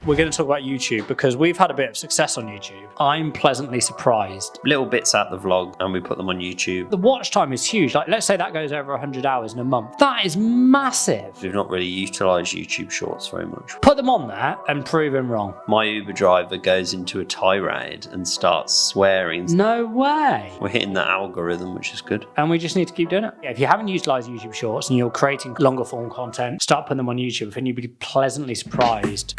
we're going to talk about YouTube because we've had a bit of success on YouTube. I'm pleasantly surprised. Little bits out the vlog and we put them on YouTube. The watch time is huge. Like, let's say that goes over 100 hours in a month. That is massive. We've not really utilised YouTube Shorts very much. Put them on there and prove him wrong. My Uber driver goes into a tirade and starts swearing. No way. We're hitting the algorithm, which is good. And we just need to keep doing it. If you haven't utilised YouTube Shorts and you're creating longer form content, start putting them on YouTube and you'll be pleasantly surprised.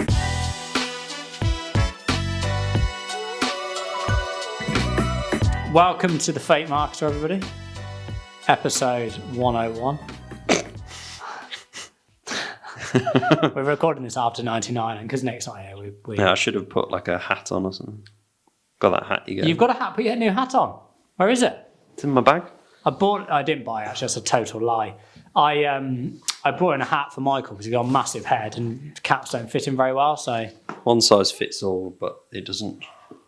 Welcome to the Fake Marketer, everybody. Episode 101. We're recording this after 99, and because Nick's not here, we... Yeah, I should have put like a hat on or something. Got that hat you get. You've got a hat, put your new hat on. Where is it? It's in my bag. I didn't buy it, actually, that's a total lie. I brought in a hat for Michael because he's got a massive head and caps don't fit him very well, so... One size fits all, but it doesn't.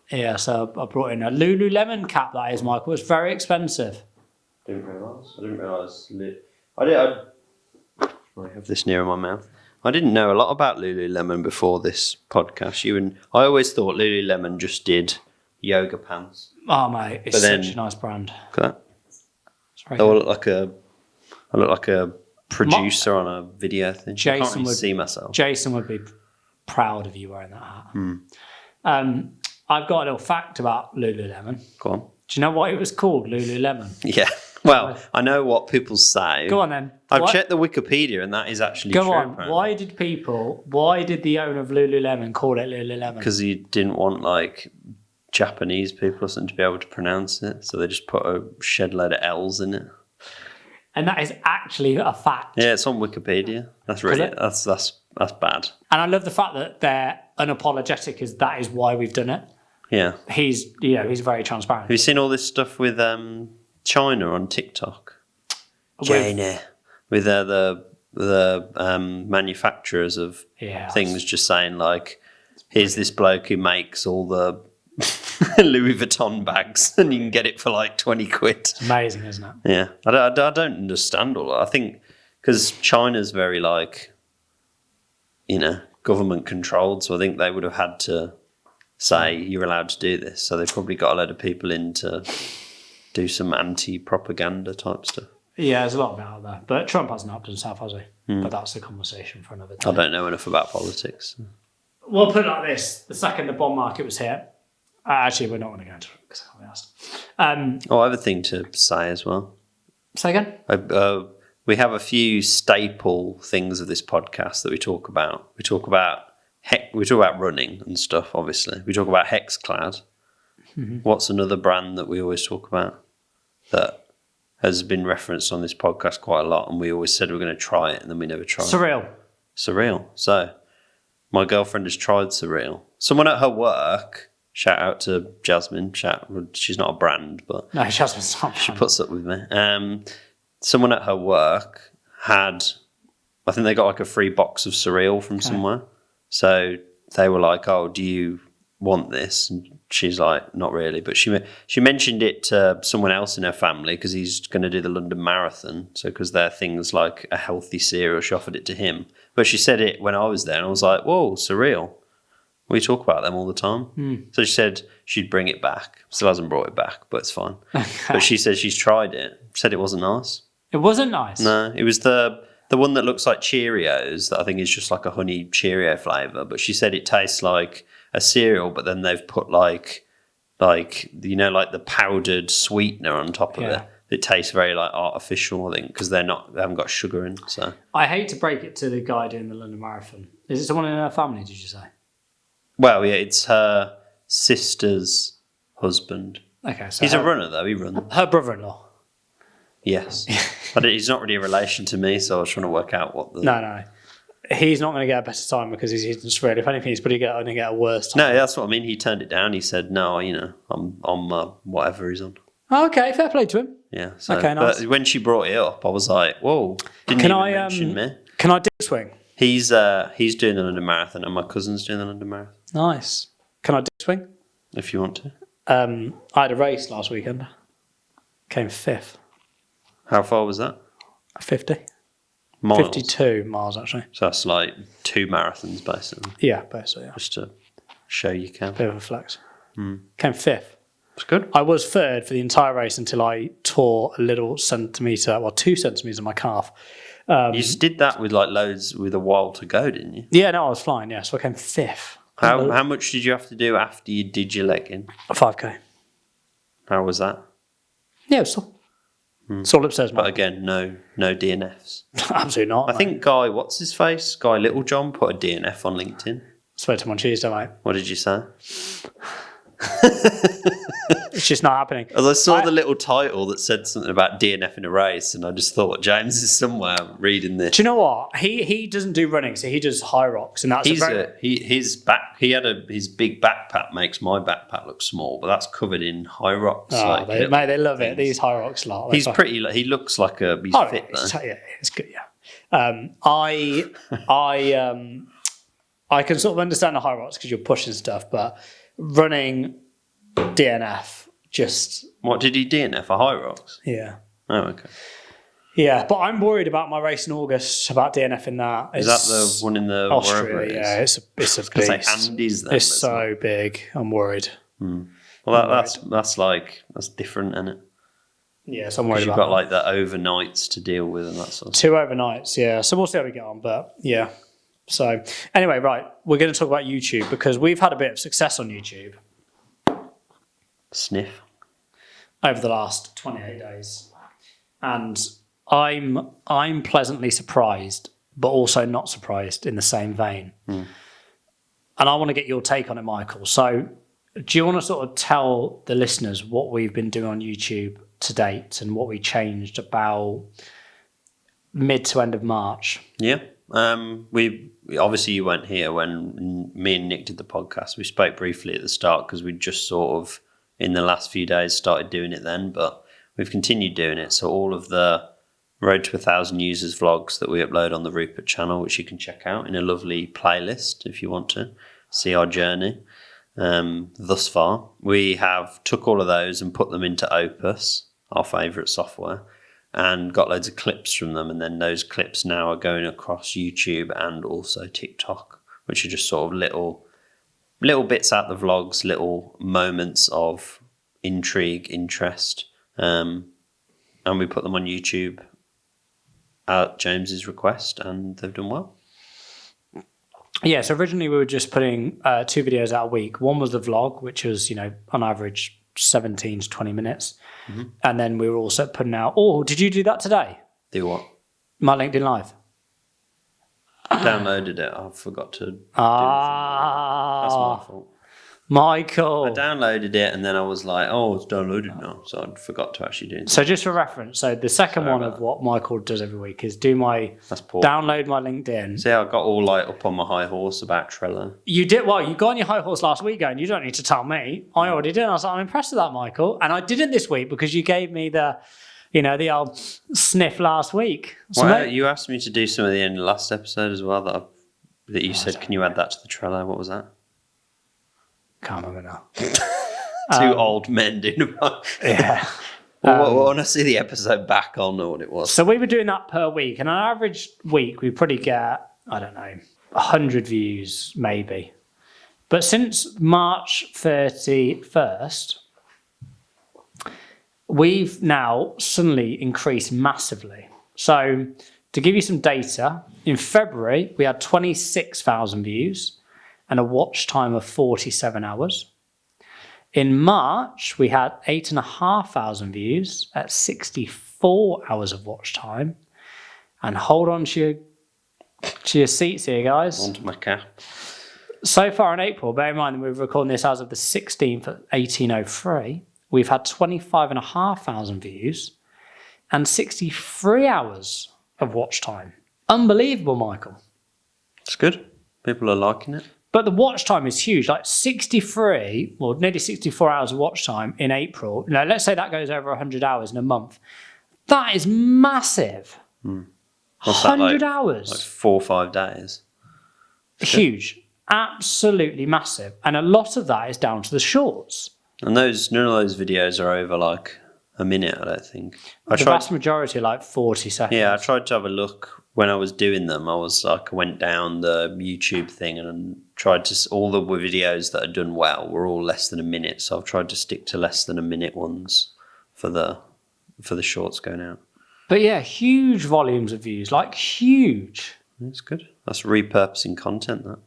Yeah, so I brought in a Lululemon cap, that is, Michael. It's very expensive. I didn't realise. I have this near my mouth. I didn't know a lot about Lululemon before this podcast. I always thought Lululemon just did yoga pants. Oh, mate, it's such a nice brand. Look at that. I look like a producer on a video thing. I can't really see myself. Jason would be proud of you wearing that hat. I've got a little fact about Lululemon. Go on. Do you know why it was called Lululemon? Yeah. Well, I know what people say. Go on then. I've checked the Wikipedia and that is actually true. Go on. Apparently. Why did the owner of Lululemon call it Lululemon? Because he didn't want like Japanese people or something to be able to pronounce it. So they just put a shed load of L's in it. And that is actually a fact. Yeah, it's on Wikipedia. That's bad. And I love the fact that they're unapologetic as that is why we've done it. Yeah. He's very transparent. Have you seen all this stuff with China on TikTok? China. With the manufacturers of things just saying like, here's this bloke who makes all the Louis Vuitton bags and you can get it for like 20 quid. It's amazing, isn't it? Yeah. I don't understand all that. I think because China's very like, government controlled. So I think they would have had to say you're allowed to do this. So they've probably got a load of people in to do some anti-propaganda type stuff. Yeah, there's a lot of it out there. But Trump hasn't helped himself, has he? But that's a conversation for another day. I don't know enough about politics. We'll put it like this. The second the bond market was here, actually, we're not going to go into it because I can't be asked. I have a thing to say as well. Say again? We have a few staple things of this podcast that we talk about. We talk about running and stuff, obviously. We talk about Hexclad. Mm-hmm. What's another brand that we always talk about that has been referenced on this podcast quite a lot, and we always said we're going to try it, and then we never tried it? Surreal. So, my girlfriend has tried Surreal. Someone at her work, shout out to Jasmine, she's not a brand, but no, Jasmine's not a brand. She puts up with me. Someone at her work I think they got like a free box of Surreal from somewhere. So they were like, "Oh, do you want this?" And she's like, "Not really." But she mentioned it to someone else in her family because he's going to do the London Marathon. So because they're things like a healthy cereal, she offered it to him. But she said it when I was there, and I was like, "Whoa, Surreal! We talk about them all the time." So she said she'd bring it back. Still hasn't brought it back, but it's fine. But she said she's tried it. Said it wasn't nice. It wasn't nice? No, it was the one that looks like Cheerios that I think is just like a honey Cheerio flavour. But she said it tastes like a cereal, but then they've put like the powdered sweetener on top of it. It tastes very like artificial, I think, because they haven't got sugar in. So I hate to break it to the guy doing the London Marathon. Is it someone in her family, did you say? Well, yeah, it's her sister's husband. Okay, so he's a runner though. He runs. Her brother-in-law. Yes, but he's not really a relation to me, so I was trying to work out what the... No. He's not going to get a better time because he's eating Surreal. If anything, he's probably going to get a worse time. No, that's what I mean. He turned it down. He said, "No, I'm on whatever he's on." Oh, okay, fair play to him. Yeah. So, okay, nice. But when she brought it up, I was like, "Whoa!" Didn't even mention me. Can I dick swing? He's doing the London Marathon, and my cousin's doing the London Marathon. Nice. Can I dick swing? If you want to. I had a race last weekend. Came 5th. How far was that? 50. Miles. 52 miles, actually. So that's like 2 marathons, basically. Yeah, basically, yeah. Just to show you can. Bit of a flex. Came fifth. It's good. I was third for the entire race until I tore a little 2 centimetres on my calf. You just did that with like loads, with a while to go, didn't you? Yeah, no, I was flying, yeah. So I came fifth. How much did you have to do after you did your leg in? 5K. How was that? Yeah, it was still. It's all upstairs, But mate. again, no DNFs. Absolutely not. I think Guy, what's his face? Guy Littlejohn put a DNF on LinkedIn. Spoke to him on Tuesday, mate. What did you say? It's just not happening. As I saw the little title that said something about DNF in a race, and I just thought James is somewhere reading this. Do you know what? He doesn't do running, so he does high rocks, and that's His big backpack makes my backpack look small, but that's covered in high rocks. Oh, they love it. These high rocks lot. He's pretty. He looks like he's fit though. Yeah, it's good. Yeah. I can sort of understand the high rocks because you're pushing stuff, but running DNF just. What did he DNF for high rocks? Yeah. Oh, okay. Yeah, but I'm worried about my race in August about DNF in that. Is that the one in the Austria? Yeah, it's a beast. Andes then, it's so big. I'm worried. Well, that's different, isn't it? Yeah, so I'm worried You've about got like the overnights to deal with and that sort of 2 overnights, yeah. So we'll see how we get on, but yeah. So anyway, right, we're going to talk about YouTube because we've had a bit of success on YouTube sniff over the last 28 days, and I'm pleasantly surprised, but also not surprised in the same vein. And I want to get your take on it, Michael. So, do you want to sort of tell the listeners what we've been doing on YouTube to date and what we changed about mid to end of March? Yeah. We obviously, you weren't here when me and Nick did the podcast. We spoke briefly at the start because we just sort of in the last few days started doing it then, but we've continued doing it. So all of the Road to 1,000 Users vlogs that we upload on the Rupert channel, which you can check out in a lovely playlist if you want to see our journey thus far. We have took all of those and put them into Opus, our favourite software, and got loads of clips from them. And then those clips now are going across YouTube and also TikTok, which are just sort of little bits out the vlogs, little moments of intrigue, interest. And we put them on YouTube at James's request, and they've done well. Yeah, so originally we were just putting 2 videos out a week. One was the vlog, which was, on average 17 to 20 minutes. And then we were also putting out, did you do that today? Do what? My LinkedIn Live. Downloaded it. I forgot to do it. That's my fault. Michael. I downloaded it and then I was like, it's downloaded now. So I forgot to actually do it. So just for reference, so the second one of what Michael does every week is download my LinkedIn. See, I got all like up on my high horse about Trello. You did, you got on your high horse last week going, you don't need to tell me. I already did. I was like, I'm impressed with that, Michael. And I didn't this week because you gave me the old sniff last week. So you asked me to do some at the end of the last episode as well that you said, can you add that to the Trello? What was that? Can't remember now. Two old men doing about. Yeah. Well, when I see the episode back, I'll know what it was. So we were doing that per week, and on an average week, we probably get, 100 views, maybe. But since March 31st, we've now suddenly increased massively. So to give you some data, in February, we had 26,000 views and a watch time of 47 hours. In March, we had 8,500 views at 64 hours of watch time. And hold on to your seats here, guys. Onto my cap. So far in April, bear in mind that we're recording this as of the 16th at 18:03, we've had 25,500 views and 63 hours of watch time. Unbelievable, Michael. It's good. People are liking it. But the watch time is huge, like 63, well, nearly 64 hours of watch time in April. Let's say that goes over 100 hours in a month. That is massive. What's 100 that, hours. Like 4 or 5 days. Huge. Absolutely massive. And a lot of that is down to the shorts. And none of those videos are over like a minute, I don't think. The vast majority are like 40 seconds. Yeah, I tried to have a look when I was doing them, I went down the YouTube thing and tried to, all the videos that had done well were all less than a minute. So I've tried to stick to less than a minute ones for the shorts going out. But yeah, huge volumes of views, like huge. That's good. That's repurposing content, that.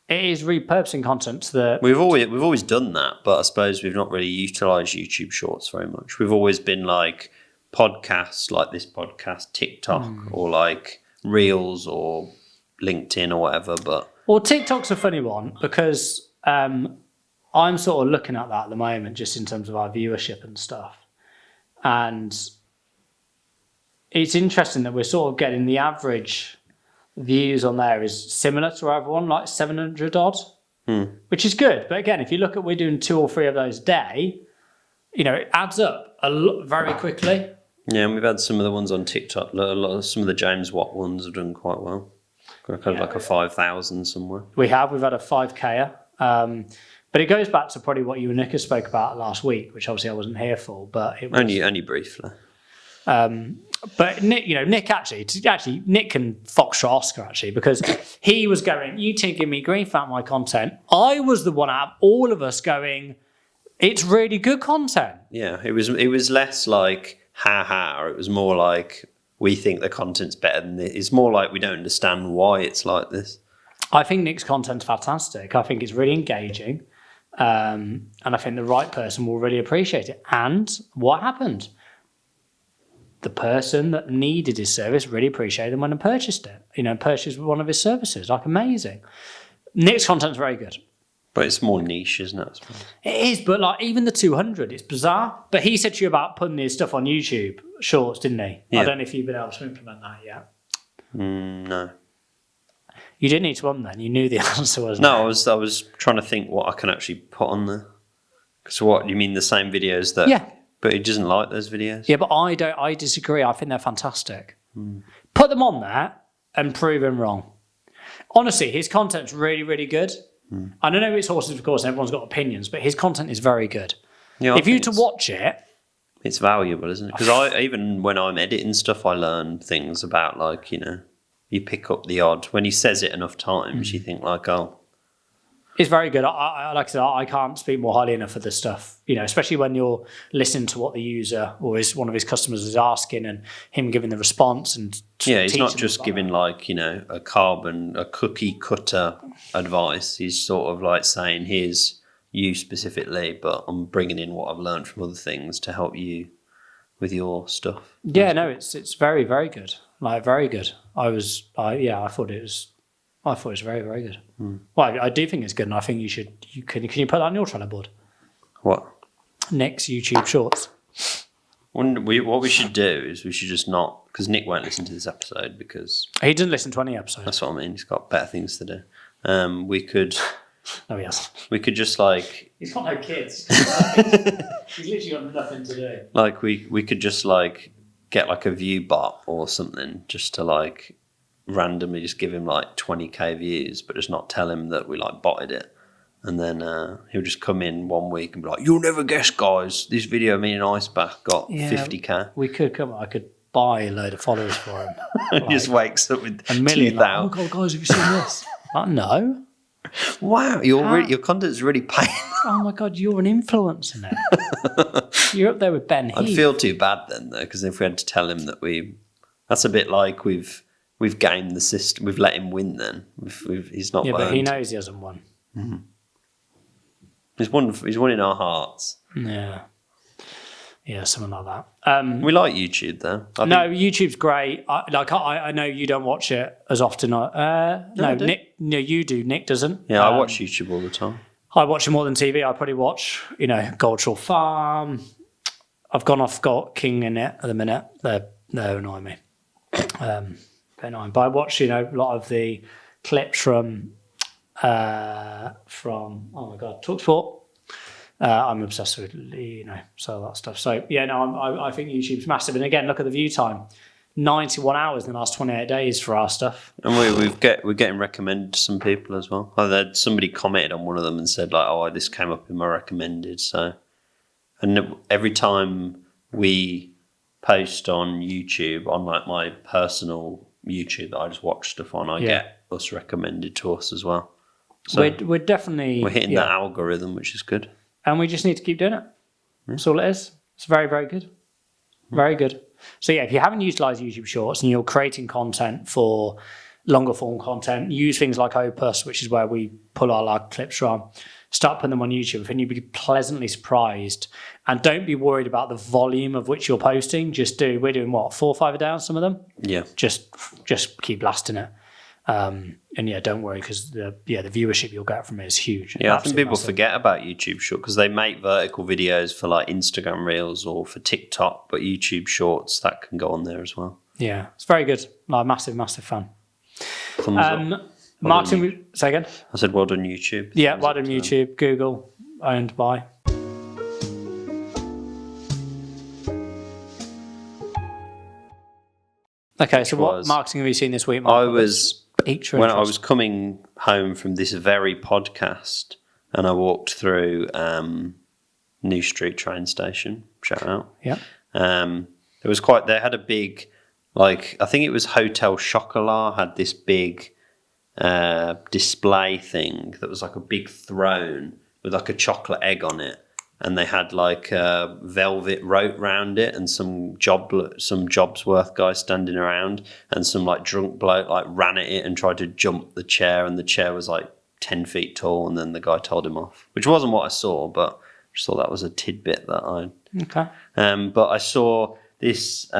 It is repurposing content to the... We've always done that, but I suppose we've not really utilised YouTube Shorts very much. We've always been like podcasts, like this podcast, TikTok, or like Reels or LinkedIn or whatever. But Well, TikTok's a funny one because I'm sort of looking at that at the moment, just in terms of our viewership and stuff. And it's interesting that we're sort of getting the average views on there is similar to everyone, like 700 odd, which is good. But again, if you look at, we're doing 2 or 3 of those a day, you know, it adds up a lot very quickly. yeah, and we've had some of the ones on TikTok. Some of the James Watt ones have done quite well. Got like a 5,000 somewhere. We've had a 5K. But it goes back to probably what you and Nick spoke about last week, which obviously I wasn't here for, but it was, Only briefly. But Nick, Nick Nick can foxtrot Oscar actually, because he was going, you two give me grief about my content. I was the one out of all of us going, it's really good content. Yeah, it was less like ha, it was more like we think the content's better than this. It's more like we don't understand why it's like this. I think Nick's content's fantastic. I think it's really engaging. And I think the right person will really appreciate it. And what happened? The person that needed his service really appreciated him when I purchased it. Purchased one of his services. Like, amazing. Nick's content's very good. But it's more niche, isn't it? I suppose? It is, but like even the 200, it's bizarre. But he said to you about putting his stuff on YouTube Shorts, didn't he? Yeah. I don't know if you've been able to implement that yet. No. You didn't need to on then. You knew the answer, wasn't No, I was trying to think what I can actually put on there. So what, you mean the same videos that... Yeah. But he doesn't like those videos? Yeah, but I disagree. I think they're fantastic. Put them on there and prove him wrong. Honestly, his content's really, really good. I don't know it's horses, of course, and everyone's got opinions, but his content is very good. Yeah, if you were to watch it... It's valuable, isn't it? Because even when I'm editing stuff, I learn things about, like, you pick up the odd. When he says it enough times, you think, like, oh... It's very good. Like I said, I can't speak more highly enough of this stuff, especially when you're listening to what the user or one of his customers is asking and him giving the response. And yeah, he's not just giving like, a cookie cutter advice. He's sort of like saying, here's you specifically, but I'm bringing in what I've learned from other things to help you with your stuff. Yeah, no, it's very, very good. Like, very good. I thought it was very, very good. Well, I do think it's good, and I think can you put that on your Trello board? What? Nick's YouTube Shorts. What we should do is we should just not, because Nick won't listen to this episode because... He doesn't listen to any episodes. That's what I mean. He's got better things to do. We could... No, he hasn't. We could just like... He's got no kids. He's literally got nothing to do. Like we could just like get like a view bot or something just to like... randomly just give him like 20k views, but just not tell him that we like botted it, and then he'll just come in one week and be like, "You'll never guess, guys, this video of me and Ice Bath got 50k." We could come. I could buy a load of followers for him. He just wakes up with 1,000,000. 2,000. Like, oh god, guys, have you seen this? No. Wow, your content's really paying. Oh my god, you're an influencer now. You're up there with Ben Heath. I'd feel too bad then though, because if we had to tell him that that's a bit like we've gamed the system. We've let him win. Then he's not. Yeah, burned. but he knows he hasn't won. Mm-hmm. He's won in our hearts. Yeah, something like that. We like YouTube though. YouTube's great. I know you don't watch it as often. Nick. No, you do. Nick doesn't. Yeah, I watch YouTube all the time. I watch it more than TV. I probably watch, Gold Shore Farm. I've gone off Got King in it at the minute. They're annoying me. But I watch, a lot of the clips from oh my god, TalkSport. I'm obsessed with, so that stuff. So yeah, no, I think YouTube's massive. And again, look at the view time, 91 hours in the last 28 days for our stuff. And we're getting recommended to some people as well. Somebody commented on one of them and said like, "Oh, this came up in my recommended." So, and every time we post on YouTube on like my personal YouTube that I just watch stuff on. I Yeah. get us recommended to us as well. So We're definitely we're hitting that algorithm, which is good. and we just need to keep doing it. That's all it is. It's very, very good. Very good. So yeah, if you haven't utilized YouTube Shorts and you're creating content for longer form content, use things like Opus, which is where we pull all our clips from. Start putting them on YouTube and you'll be pleasantly surprised. And don't be worried about the volume of which you're posting. We're doing what, 4 or 5 a day on some of them? Yeah. Just keep blasting it. And yeah, don't worry because the viewership you'll get from it is huge. Yeah, I think Absolutely people massive. forget about YouTube Short because they make vertical videos for like Instagram Reels or for TikTok, but YouTube Shorts, that can go on there as well. Yeah, it's very good. Like, massive fan. Thumbs up. Marketing, say again? I said, well done, YouTube. Yeah, Thumbs well up done, to them. YouTube, Google, owned by. Okay, so what was- marketing have you seen this week, I Michael? was Piqued your when I interest. was coming home from this very podcast, and I walked through New Street train station. Shout out. Yeah. It was quite. They had a big, like I think it was Hotel Chocolat had this big display thing that was like a big throne with like a chocolate egg on it, and they had like a velvet rope round it, and some jobs worth guys standing around, and some like drunk bloke like ran at it and tried to jump the chair, and the chair was like 10 feet tall, and then the guy told him off, which wasn't what I saw, but I just thought that was a tidbit that I. Okay. But I saw this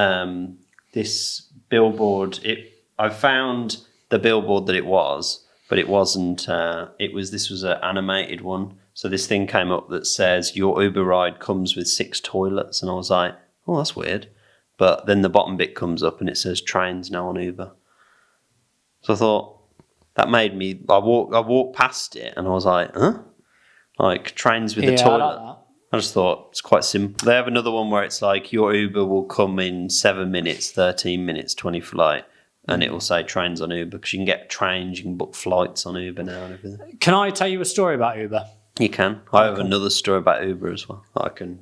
this billboard. I found the billboard that it was, but it wasn't. This was an animated one. So this thing came up that says your Uber ride comes with 6 toilets, and I was like, oh, that's weird. But then the bottom bit comes up and it says trains now on Uber. So I thought that made me. I walked past it and I was like, huh? Like trains with the toilet. I like that. I just thought it's quite simple. They have another one where it's like your Uber will come in 7 minutes, 13 minutes, 20 flight, and it will say trains on Uber because you can get trains, you can book flights on Uber now and everything. Can I tell you a story about Uber? You can. I have another story about Uber as well that I can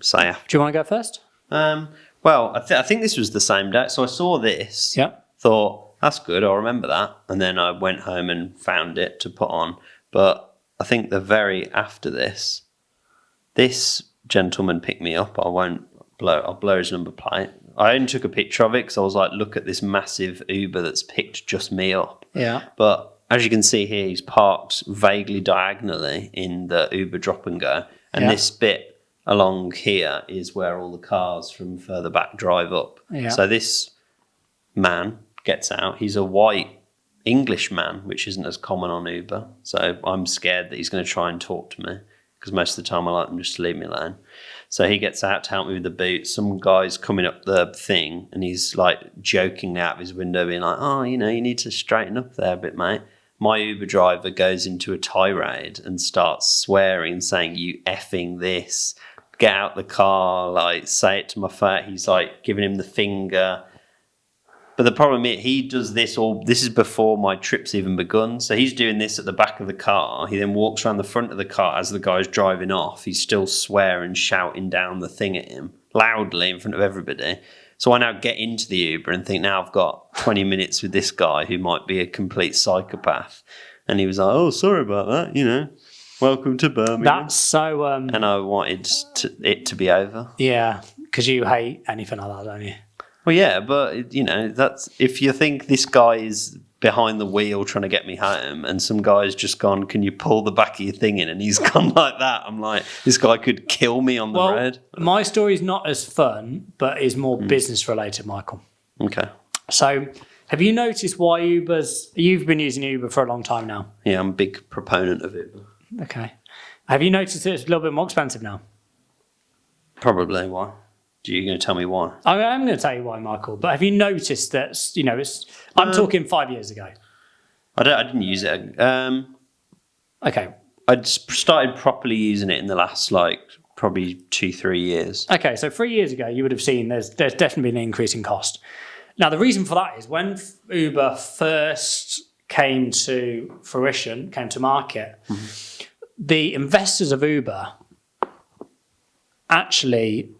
say after. Do you want to go first? Well, I think this was the same day. So I saw this, Yeah. thought, that's good, I'll remember that. And then I went home and found it to put on. But I think the very after this gentleman picked me up. I'll blur his number plate. I only took a picture of it because I was like, look at this massive Uber that's picked just me up. Yeah. But as you can see here, he's parked vaguely diagonally in the Uber drop and go. And this bit along here is where all the cars from further back drive up. Yeah. So this man gets out. He's a white English man, which isn't as common on Uber. So I'm scared that he's going to try and talk to me because most of the time I like them just to leave me alone. So he gets out to help me with the boot. Some guy's coming up the thing and he's like joking out of his window being like, oh, you need to straighten up there a bit, mate. My Uber driver goes into a tirade and starts swearing, saying, you effing this, get out the car, like say it to my face. He's like giving him the finger. But the problem is he does this this is before my trip's even begun. So he's doing this at the back of the car. He then walks around the front of the car as the guy's driving off. He's still swearing, shouting down the thing at him loudly in front of everybody. So I now get into the Uber and think now I've got 20 minutes with this guy who might be a complete psychopath. And he was like, oh, sorry about that, welcome to Birmingham. That's so... and I wanted it to be over. Yeah, because you hate anything like that, don't you? Well, yeah, but, that's if you think this guy is behind the wheel trying to get me home and some guy's just gone, can you pull the back of your thing in? And he's gone like that. I'm like, this guy could kill me on the road. My story's not as fun, but is more business related, Michael. Okay. So have you noticed why you've been using Uber for a long time now? Yeah, I'm a big proponent of it. Okay. Have you noticed that it's a little bit more expensive now? Probably. Why? You're going to tell me why? I'm going to tell you why, Michael. But have you noticed that, I'm talking 5 years ago. I didn't use it. Okay. I started properly using it in the last, probably 2-3 years. Okay, so 3 years ago, you would have seen there's definitely been an increase in cost. Now, the reason for that is when Uber first came to fruition, came to market, the investors of Uber actually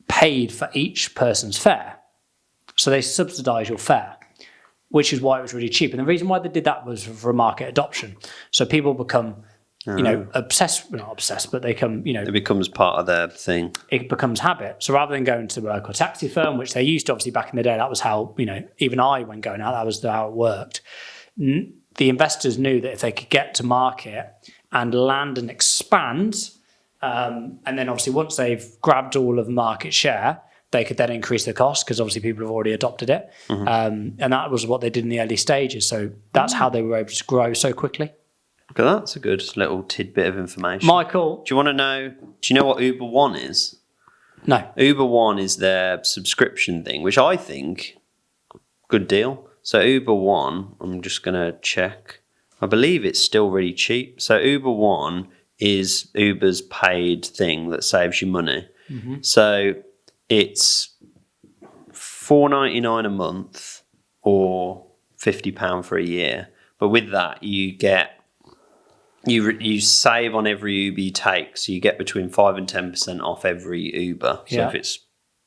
paid for each person's fare. So they subsidise your fare. which is why it was really cheap. And the reason why they did that was for market adoption. So people become, obsessed, well, not obsessed, but they come, It becomes part of their thing. it becomes habit. So rather than going to a local taxi firm, which they used to, obviously back in the day, that was how, even I, when going out, that was how it worked. The investors knew that if they could get to market and land and expand, and then obviously once they've grabbed all of the market share, they could then increase the cost because obviously people have already adopted it. And that was what they did in the early stages. So that's how they were able to grow so quickly. Okay, that's a good little tidbit of information. Michael. Do you know what Uber One is? No. Uber One is their subscription thing, which I think, good deal. So Uber One, I'm just going to check. I believe it's still really cheap. So Uber One is Uber's paid thing that saves you money. So it's $4.99 a month or £50 for a year. But with that, you get you save on every Uber you take. So you get between 5 and 10% off every Uber. So if it's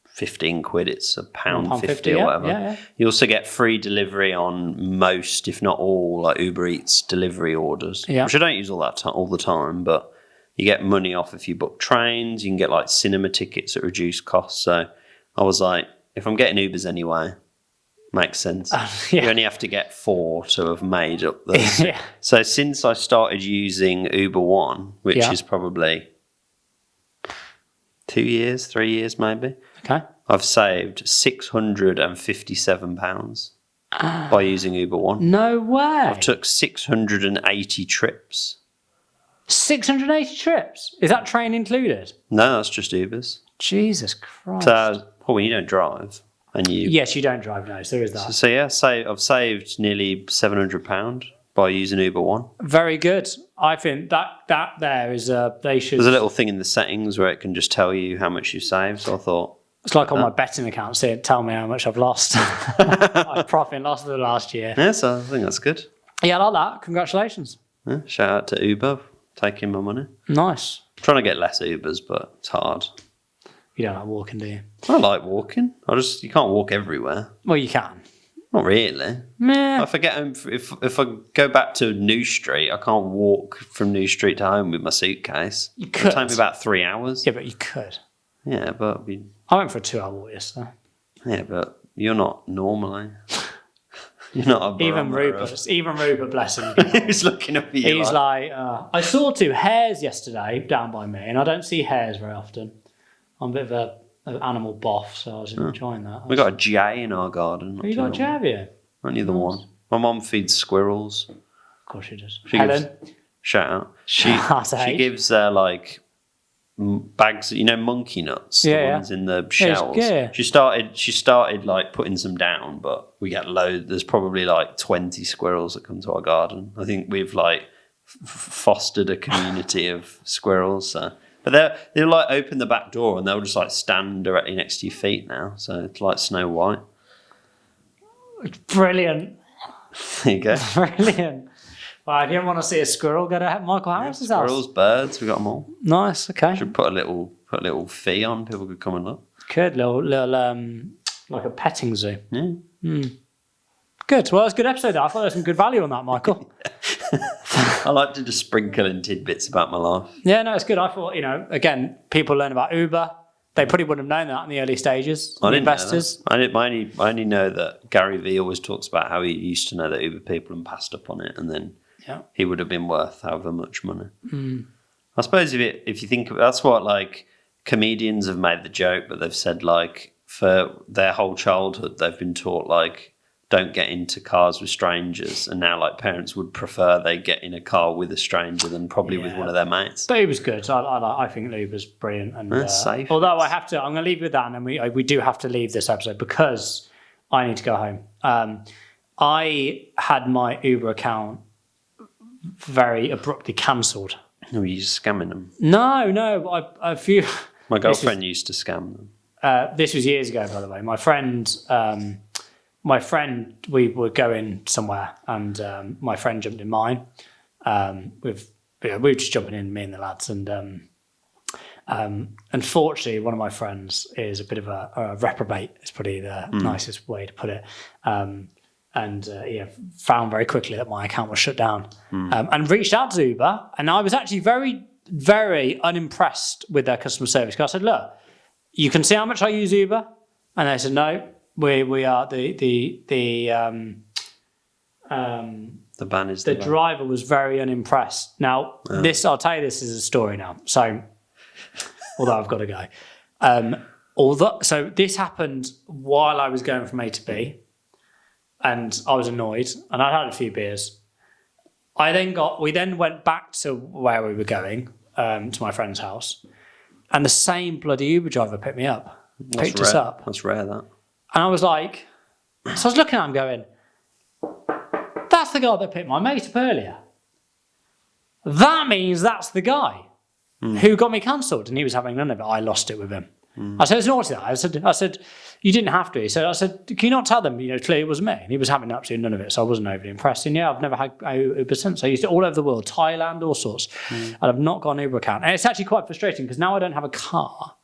15 quid, it's £1.50 or whatever. Yeah. You also get free delivery on most, if not all, like Uber Eats delivery orders, which I don't use all the time, but you get money off if you book trains. You can get like cinema tickets at reduced cost. So I was like, if I'm getting Ubers anyway, makes sense. You only have to get 4 to have made up the. So since I started using Uber One, which is probably 2 years, 3 years maybe. Okay. I've saved £657 by using Uber One. No way. I've took 680 trips. 680 trips? Is that train included? No, that's just Ubers. Jesus Christ. So, when you don't drive and you... Yes, you don't drive, no, so there is that. So I've saved nearly £700 by using Uber One. Very good. I think that there is they should... There's a little thing in the settings where it can just tell you how much you saved, so I thought... It's like on my betting account, saying, tell me how much I've lost. I've profit and loss of the last year. Yeah, so I think that's good. Yeah, I like that. Congratulations. Yeah, shout out to Uber, taking my money. Nice. I'm trying to get less Ubers, but it's hard. You don't like walking, do you? I like walking. You can't walk everywhere. Well, you can. Not really. Meh. If I get home, if I go back to New Street, I can't walk from New Street to home with my suitcase. You could. It'll take me about 3 hours. Yeah, but you could. Yeah, but I went for a 2-hour walk yesterday. Yeah, but you're not normally. You're not a Even Rupert, bless him. He's looking up at you. He's like I saw 2 hares yesterday down by me, and I don't see hares very often. I'm a bit of an animal boff, so I was enjoying that. We got a jay in our garden. You got a jay, have you? Only the one. My mum feeds squirrels. Of course she does. Helen. Shout out. She gives like bags, monkey nuts, the ones in the shells. Yeah. She started like putting some down, but we get loads. There's probably like 20 squirrels that come to our garden. I think we've like fostered a community of squirrels. So. But they'll like open the back door and they'll just like stand directly next to your feet now. So it's like Snow White. Brilliant. There you go. Brilliant. Well, if you don't want to see a squirrel, go to Michael Harris's house. Squirrels, birds, we got them all. Nice. Okay. Should put a little fee on. People could come and look. Could little like a petting zoo. Yeah. Good. Well, it's a good episode. Though. I thought there was some good value on that, Michael. I like to just sprinkle in tidbits about my life. Yeah, no, it's good. I thought, again, people learn about Uber. They probably wouldn't have known that in the early stages. I didn't investors. Know that. I only know that Gary Vee always talks about how he used to know the Uber people and passed up on it, and then he would have been worth however much money. I suppose if you think that's what like comedians have made the joke, but they've said like for their whole childhood they've been taught like don't get into cars with strangers, and now like parents would prefer they get in a car with a stranger than probably with one of their mates. But Uber's good. I think Uber's brilliant and safe. Although I'm going to leave you with that, and then we do have to leave this episode because I need to go home. I had my Uber account very abruptly cancelled. Oh, were you scamming them? No. A few. My girlfriend used to scam them. This was years ago, by the way. My friend, we were going somewhere, and my friend jumped in mine. We were just jumping in, me and the lads, and unfortunately, one of my friends is a bit of a reprobate. Is probably the nicest way to put it. And and found very quickly that my account was shut down, and reached out to Uber. And I was actually very, very unimpressed with their customer service, because I said, look, you can see how much I use Uber, and they said, no, we are the ban is the driver was very unimpressed. Now, I'll tell you, this is a story now. So, although I've got to go. So this happened while I was going from A to B, and I was annoyed, and I had a few beers. We then went back to where we were going, to my friend's house, and the same bloody Uber driver picked me up, picked us up. That's rare, that. And I was like, so I was looking at him going, that's the guy that picked my mate up earlier. That means that's the guy who got me cancelled, and he was having none of it. I lost it with him. I said, it's naughty that. I said, you didn't have to. I said, can you not tell them, clearly it was me? And he was having absolutely none of it, so I wasn't overly impressed. And I've never had Uber since. I used it all over the world, Thailand, all sorts. And I've not got an Uber account. And it's actually quite frustrating, because now I don't have a car.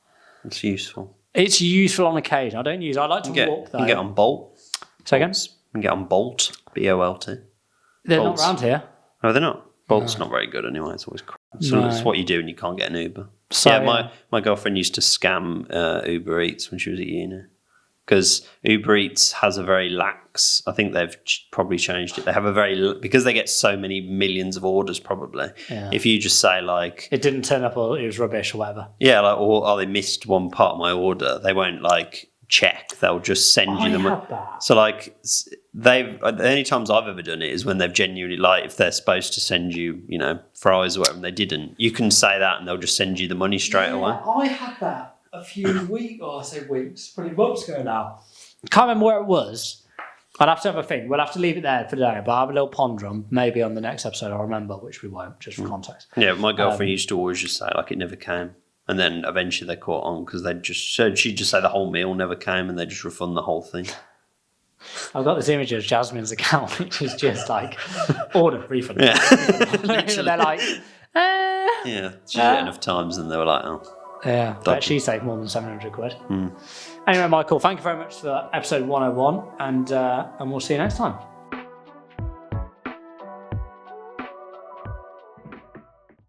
It's useful. It's useful on occasion. I like to walk, though. You can get on Bolt. Say again? You can get on Bolt, B-O-L-T. They're Bolt's not around here. No, they're not. Bolt's not very good anyway. It's always crap. So it's what you do when you can't get an Uber. So, my girlfriend used to scam Uber Eats when she was at uni, because Uber Eats has a very lax. I think they've probably changed it. They have because they get so many millions of orders. Probably, if you just say like it didn't turn up, or it was rubbish or whatever. Yeah, like or they missed one part of my order, they won't check. They'll just send you them. So the only times I've ever done it is when they've genuinely, if they're supposed to send you, fries or whatever, and they didn't. You can say that and they'll just send you the money straight away. I had that a few weeks, probably months ago now. Can't remember where it was. I'd have to have a think. We'll have to leave it there for today, but I'll have a little ponder on. Maybe on the next episode I'll remember, which we won't, just for context. Yeah, my girlfriend used to always just say it never came. And then eventually they caught on, because she'd just say the whole meal never came, and they just refund the whole thing. I've got this image of Jasmine's account, which is just order, refund. Yeah. They're like, Yeah, she did it enough times and they were like, oh. Yeah, but she saved more than 700 quid. Anyway, Michael, thank you very much for episode 101, and we'll see you next time.